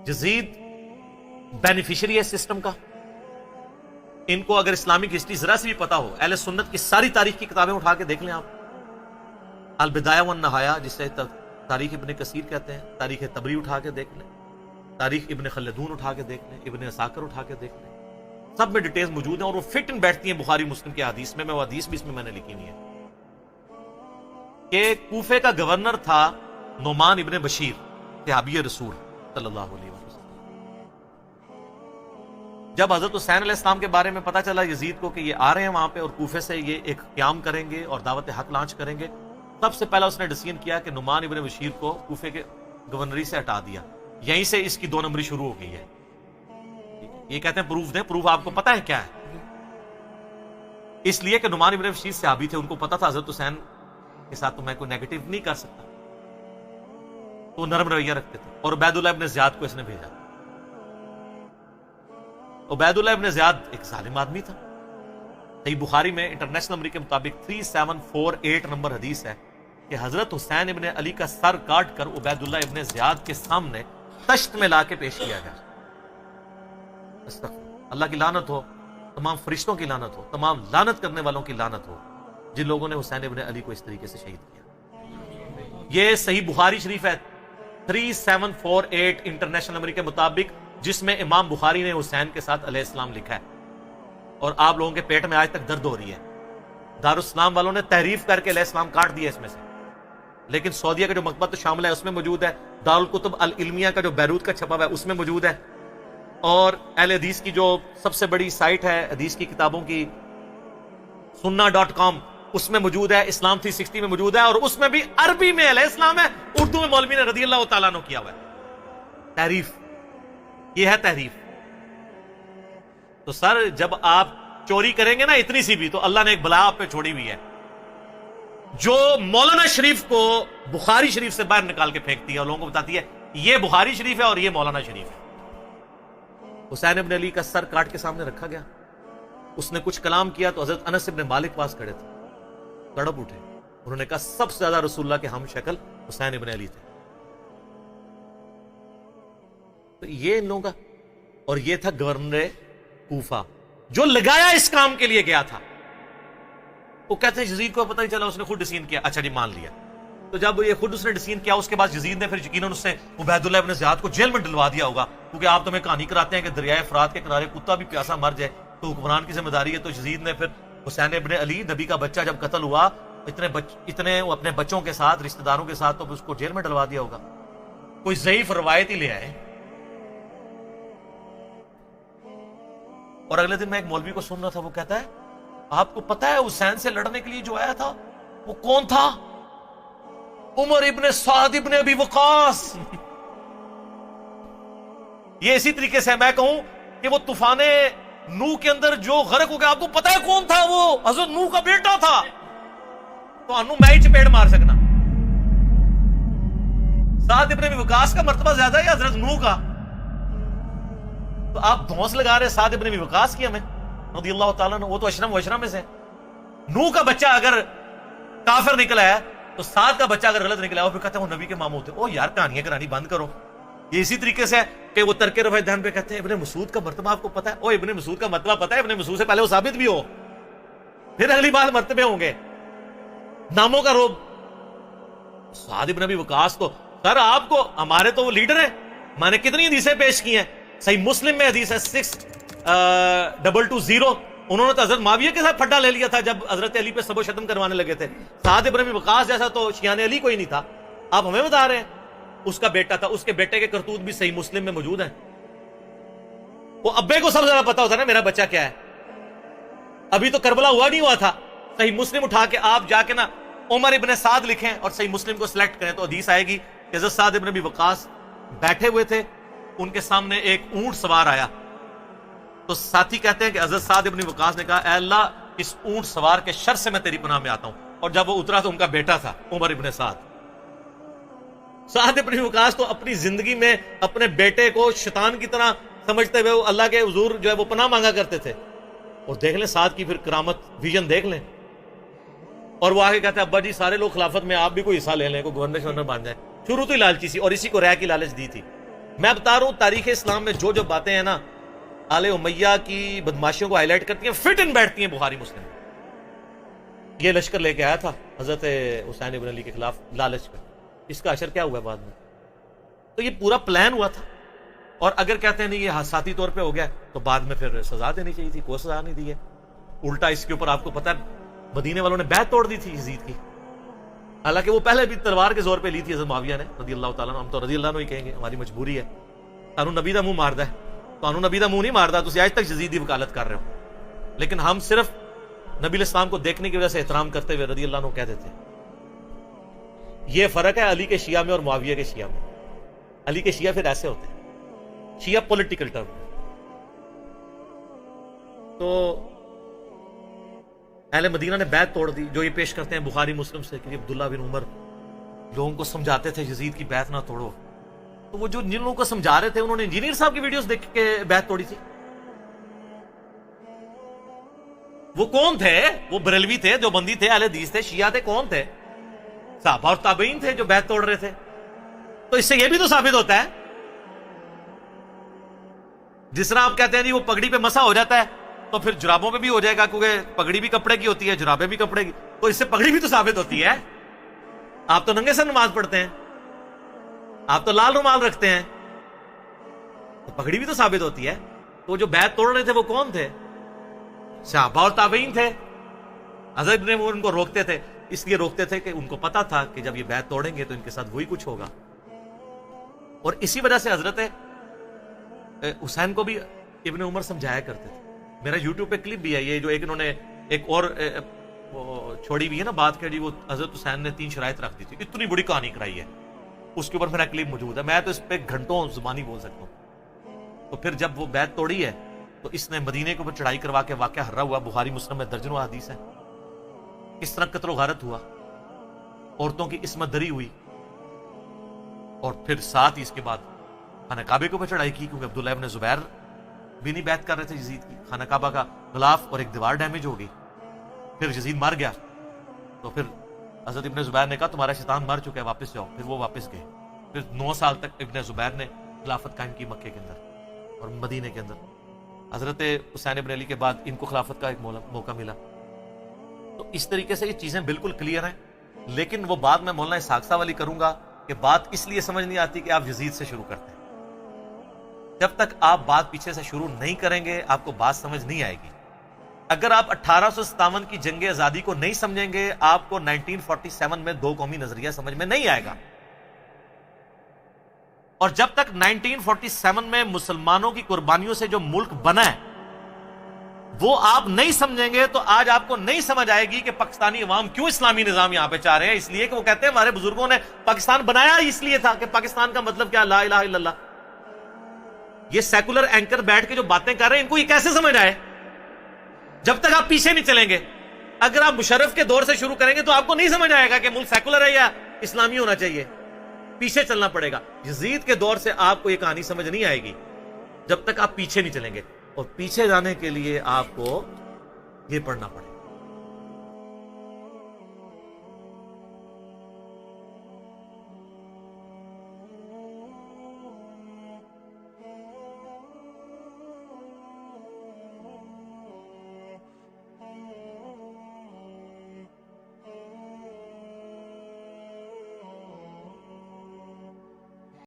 یزید beneficiary ہے system کا. ان کو اگر اسلامک ہسٹری ذرا سے بھی پتا ہو، اہل سنت کی ساری تاریخ کی کتابیں اٹھا کے دیکھ لیں آپ، البدایہ والنہایہ جسے تاریخ ابن کثیر کہتے ہیں، تاریخ طبری اٹھا کے دیکھ لیں، تاریخ ابن خلدون اٹھا کے دیکھ لیں، ابن عساکر اٹھا کے دیکھ لیں، سب میں ڈیٹیلز موجود ہیں اور وہ فٹ ان بیٹھتی ہیں بخاری مسلم کے حدیث میں. وہ حدیث بھی اس میں نے لکھی نہیں ہے کہ کوفے کا گورنر تھا نعمان ابن بشیر صحابی رسول صلی اللہ علیہ وسلم. جب حضرت حسین علیہ السلام کے بارے میں پتا چلا یزید کو کہ یہ آ رہے ہیں وہاں پہ اور کوفے سے یہ ایک قیام کریں گے اور دعوت حق لانچ کریں گے، سب سے پہلا اس نے ڈیسیژن کیا کہ نعمان ابن بشیر کو کوفے کے گورنری سے ہٹا دیا. یہیں سے اس کی 2 نمبری شروع ہو گئی ہے. یہ کہتے ہیں پروف دیں، پروف آپ کو پتا ہے کیا ہے؟ اس لیے کہ نعمان ابن بشیر صحابی تھے، ان کو پتا تھا حضرت حسین کے ساتھ تو میں کوئی نیگیٹو نہیں کر سکتا، تو نرم رویہ رکھتے تھے. اور عبید اللہ ابن زیاد کو اس نے بھیجا. عبید اللہ ابن زیاد ایک ظالم آدمی تھا. صحیح بخاری میں انٹرنیشنل نمبر کے مطابق 3748 نمبر حدیث ہے کہ حضرت حسین ابن علی کا سر کاٹ کر عبید اللہ ابن زیاد کے سامنے تشت میں لا کے پیش کیا گیا. اللہ کی لعنت ہو، تمام فرشتوں کی لعنت ہو، تمام لعنت کرنے والوں کی لعنت ہو جن لوگوں نے حسین ابن علی کو اس طریقے سے شہید کیا. یہ صحیح بخاری شریف ہے 3748 انٹرنیشنل نمبر کے مطابق، جس میں امام بخاری نے حسین کے ساتھ علیہ السلام لکھا ہے. اور آپ لوگوں کے پیٹ میں آج تک درد ہو رہی ہے. دارالاسلام والوں نے تحریف کر کے علیہ السلام کاٹ دیا اس میں سے، لیکن سعودیہ کا جو مکتبہ تو شامل ہے اس میں موجود ہے، دارالکتب العلمیہ کا جو بیروت کا چھپا ہوا ہے اس میں موجود ہے، اور اہل حدیث کی جو سب سے بڑی سائٹ ہے حدیث کی کتابوں کی sunna.com اس میں موجود ہے، اسلام 360 میں موجود ہے، اور اس میں بھی عربی میں علیہ السلام ہے، اردو میں مولوی نے رضی اللہ تعالیٰ عنہ کیا ہوا ہے. تحریف، یہ ہے تحریف. تو سر جب آپ چوری کریں گے نا اتنی سی بھی، تو اللہ نے ایک بلا آپ پہ چھوڑی ہوئی ہے جو مولانا شریف کو بخاری شریف سے باہر نکال کے پھینکتی ہے اور لوگوں کو بتاتی ہے یہ بخاری شریف ہے اور یہ مولانا شریف ہے. حسین ابن علی کا سر کاٹ کے سامنے رکھا گیا، اس نے کچھ کلام کیا تو حضرت انس ابن مالک پاس کھڑے تھے، تڑپ اٹھے. انہوں نے کہا سب سے زیادہ رسول اللہ کے ہم شکل حسین ابن علی تھے. تو یہ ان لوگوں کا، اور یہ تھا گورنر کوفہ جو لگایا اس کام کے لیے گیا تھا. وہ کہتے ہیں یزید کو پتہ نہیں چلا، اس نے خود ڈیسیژن کیا. اچھا جی مان لیا. تو جب یہ خود اس نے ڈیسیژن کیا، اس کے بعد یزید نے پھر یقیناً اس نے عبید اللہ ابن زیاد کو جیل میں ڈلوا دیا ہوگا، کیونکہ آپ تو ہمیں کہانی کراتے ہیں کہ دریائے فرات کے کنارے کتا بھی پیاسا مر جائے تو حکمران کی ذمہ داری ہے. تو یزید نے پھر حسین ابن علی نبی کا بچہ جب قتل ہوا، اتنے وہ اپنے بچوں کے ساتھ رشتہ داروں کے ساتھ، تو اس کو جیل میں ڈلوا دیا ہوگا. کوئی ضعیف روایت ہی لے آئے. اور اگلے دن میں ایک مولوی کو سن رہا تھا، وہ کہتا ہے آپ کو پتا ہے حسین سے لڑنے کے لیے جو آیا تھا وہ کون تھا؟ عمر ابن سعد ابن ابی وقاص. یہ اسی طریقے سے میں کہوں کہ وہ طوفان نوح کے اندر جو غرق ہو گیا، آپ کو پتا ہے کون تھا؟ وہ حضرت نوح کا بیٹا تھا. تو انو میں ہی چپیڑ مار سکنا. سعد ابن ابی وقاص کا مرتبہ زیادہ ہے یا حضرت نوح کا؟ تو آپ دھونس لگا رہے سعد ابن ابی وقاص کی ہمیں رضی اللہ تعالیٰ عنہ. وہ تو اشرم و اشرم میں سے. نوح کا بچہ اگر کافر نکلا ہے تو سعد کا بچہ اگر غلط نکلا ہے وہ پھر کہتے ہیں وہ نبی کے ماموں تھے. او یار کہانیاں کرانی بند کرو. یہ اسی طریقے سے کہ وہ ترک رفع دہن پہ کہتے ہیں ابن مسعود کا مرتبہ آپ کو پتا ہے؟ او ابن مسعود کا مرتبہ پتا ہے؟ ابن مسعود سے پہلے وہ ثابت بھی ہو، پھر اگلی بار مرتبے ہوں گے. ناموں کا روب. سعد ابن ابی وقاص تو سر آپ کو، ہمارے تو وہ لیڈر ہیں، میں نے کتنی حدیثیں پیش کی ہیں. صحیح مسلم میں حدیث ہے 6220. انہوں نے تو حضرت معاویہ کے ساتھ پھڈا لے لیا تھا جب حضرت علی پہ سب و شتم کروانے لگے تھے. سعد ابن ابی وقاص جیسا تو شیعان علی کوئی نہیں تھا. آپ ہمیں بتا رہے ہیں اس کا بیٹا تھا. اس کے بیٹے کے کرتوت بھی صحیح مسلم میں موجود ہیں. وہ ابے کو سب سے زیادہ پتا ہوتا نا میرا بچہ کیا ہے. ابھی تو کربلا ہوا نہیں ہوا تھا. صحیح مسلم اٹھا کے آپ جا کے نا عمر ابن سعد لکھیں اور صحیح مسلم کو سلیکٹ کریں تو حدیث آئے گی کہ حضرت سعد ابن ابی وقاص بیٹھے ہوئے تھے، ان کے سامنے ایک اونٹ سوار آیا. تو ساتھی کہتے ہیں کہ حضرت سعد ابن وقاص نے کہا اے اللہ اس اونٹ سوار کے شر سے میں تیری پناہ میں آتا ہوں. اور جب وہ اترا تو ان کا بیٹا تھا عمر ابن سعد. سعد ابن وقاص تو اپنی زندگی میں اپنے بیٹے کو شیطان کی طرح سمجھتے ہوئے وہ اللہ کے حضور جو ہے وہ پناہ مانگا کرتے تھے. اور دیکھ لیں سعد کی پھر کرامت ویژن دیکھ لیں. اور وہ آگے کہتے ہیں ابا جی سارے لوگ خلافت میں، آپ بھی کوئی حصہ لے لیں، کوئی گورنر شورنر بن جائیں. شروع تو ہی لالچی سی، اور اسی کو رہ کی لالچ دی تھی. میں بتا رہا ہوں تاریخ اسلام میں جو جو باتیں ہیں نا آل امیہ کی بدماشیوں کو ہائی لائٹ کرتی ہیں، فٹ ان بیٹھتی ہیں بخاری مسلم۔ یہ لشکر لے کے آیا تھا حضرت حسین ابن علی کے خلاف، لالچ پہ، اس کا اشر کیا ہوا بعد میں؟ تو یہ پورا پلان ہوا تھا، اور اگر کہتے ہیں نہیں یہ حادثاتی طور پہ ہو گیا تو بعد میں پھر سزا دینی چاہیے تھی، کوئی سزا نہیں دی ہے۔ الٹا اس کے اوپر آپ کو پتا ہے مدینے والوں نے بیعت توڑ دی تھی یزید کی، حالانکہ وہ پہلے بھی تلوار کے زور پہ لی تھی حضرت معاویہ نے رضی اللہ تعالیٰ عنہ۔ ہم تو رضی اللہ عنہ ہی کہیں گے، ہماری مجبوری ہے، تانوں نبی دا منہ ماردا ہے، تانوں نبی دا منہ نہیں ماردا، تسی آج تک یزید دی وکالت کر رہے ہو، لیکن ہم صرف نبی الاسلام کو دیکھنے کی وجہ سے احترام کرتے ہوئے رضی اللہ عنہ کہہ دیتے ہیں۔ یہ فرق ہے علی کے شیعہ میں اور معاویہ کے شیعہ میں۔ علی کے شیعہ پھر ایسے ہوتے ہیں، شیعہ پولیٹیکل ٹرم۔ تو اہل مدینہ نے بیعت توڑ دی، جو یہ پیش کرتے ہیں بخاری مسلم سے کہ عبداللہ بن عمر لوگوں کو سمجھاتے تھے یزید کی بیعت نہ توڑو، تو وہ جو جن لوگوں کو سمجھا رہے تھے انہوں نے انجینئر صاحب کی ویڈیوز دیکھ کے بیعت توڑی تھی۔ وہ کون تھے؟ وہ بریلوی تھے، دیوبندی تھے، اہل حدیث تھے، شیعہ تھے، کون تھے؟ صحابہ اور تابعین تھے جو بیعت توڑ رہے تھے۔ تو اس سے یہ بھی تو ثابت ہوتا ہے، جس طرح آپ کہتے ہیں جی وہ پگڑی پہ مسا ہو جاتا ہے تو پھر جرابوں پہ بھی ہو جائے گا، کیونکہ پگڑی بھی کپڑے کی ہوتی ہے، جرابیں بھی کپڑے کی، تو اس سے پگڑی بھی تو ثابت ہوتی ہے۔ آپ تو ننگے سر نماز پڑھتے ہیں، آپ تو لال رومال رکھتے ہیں، تو پگڑی بھی تو ثابت ہوتی ہے۔ تو جو بیعت توڑ رہے تھے وہ کون تھے؟ صحابہ اور تابعین تھے۔ حضرت نے وہ ان کو روکتے تھے، اس لیے روکتے تھے کہ ان کو پتا تھا کہ جب یہ بیعت توڑیں گے تو ان کے ساتھ وہی کچھ ہوگا۔ اور اسی وجہ سے حضرت حسین کو بھی ابن عمر سمجھایا کرتے تھے۔ میرا یوٹیوب پہ کلپ بھی ہے یہ، جو ایک انہوں نے ایک اور چھوڑی بھی ہے نا بات کری، وہ حضرت حسین نے 3 شرائط رکھ دی تھی، اتنی بڑی کہانی کرائی ہے، اس کے اوپر میرا کلپ موجود ہے، میں تو اس پہ گھنٹوں زبانی بول سکتا ہوں۔ تو پھر جب وہ بیعت توڑی ہے تو اس نے مدینے کے اوپر چڑھائی کروا کے واقعہ ہررا ہوا، بخاری مسلم میں درجنوں حدیث ہے، کس طرح قتل و غارت ہوا، عورتوں کی عصمت دری ہوئی، اور پھر ساتھ ہی اس کے بعد خانہ کعبے کے اوپر چڑھائی کی، کیونکہ عبداللہ ابن زبیر بھی نہیں بیعت کر رہے تھے یزید کی، خانہ کعبہ کا غلاف اور ایک دیوار ڈیمیج ہو گئی، پھر یزید مر گیا، تو پھر حضرت ابن زبیر نے کہا تمہارا شیطان مر چکا ہے، واپس جاؤ، پھر وہ واپس گئے، پھر 9 سال تک ابن زبیر نے خلافت قائم کی مکے کے اندر اور مدینے کے اندر۔ حضرت حسین ابن علی کے بعد ان کو خلافت کا ایک موقع ملا۔ تو اس طریقے سے یہ چیزیں بالکل کلیئر ہیں، لیکن وہ بات میں مولانا اسحاق صاحب والی کروں گا کہ بات اس لیے سمجھ نہیں آتی کہ آپ یزید سے شروع کرتے ہیں۔ جب تک آپ بات پیچھے سے شروع نہیں کریں گے آپ کو بات سمجھ نہیں آئے گی۔ اگر آپ 1857 کی جنگ آزادی کو نہیں سمجھیں گے آپ کو 1947 میں 2 قومی نظریہ سمجھ میں نہیں آئے گا، اور جب تک 1947 میں مسلمانوں کی قربانیوں سے جو ملک بنا ہے وہ آپ نہیں سمجھیں گے تو آج آپ کو نہیں سمجھ آئے گی کہ پاکستانی عوام کیوں اسلامی نظام یہاں پہ چاہ رہے ہیں۔ اس لیے کہ وہ کہتے ہیں ہمارے بزرگوں نے پاکستان بنایا اس لیے تھا کہ پاکستان کا مطلب کیا، لا الہ الا اللہ۔ یہ سیکولر اینکر بیٹھ کے جو باتیں کر رہے ہیں ان کو یہ کیسے سمجھ آئے؟ جب تک آپ پیچھے نہیں چلیں گے۔ اگر آپ مشرف کے دور سے شروع کریں گے تو آپ کو نہیں سمجھ آئے گا کہ ملک سیکولر ہے یا اسلامی ہونا چاہیے، پیچھے چلنا پڑے گا۔ یزید کے دور سے آپ کو یہ کہانی سمجھ نہیں آئے گی جب تک آپ پیچھے نہیں چلیں گے، اور پیچھے جانے کے لیے آپ کو یہ پڑھنا پڑے گا۔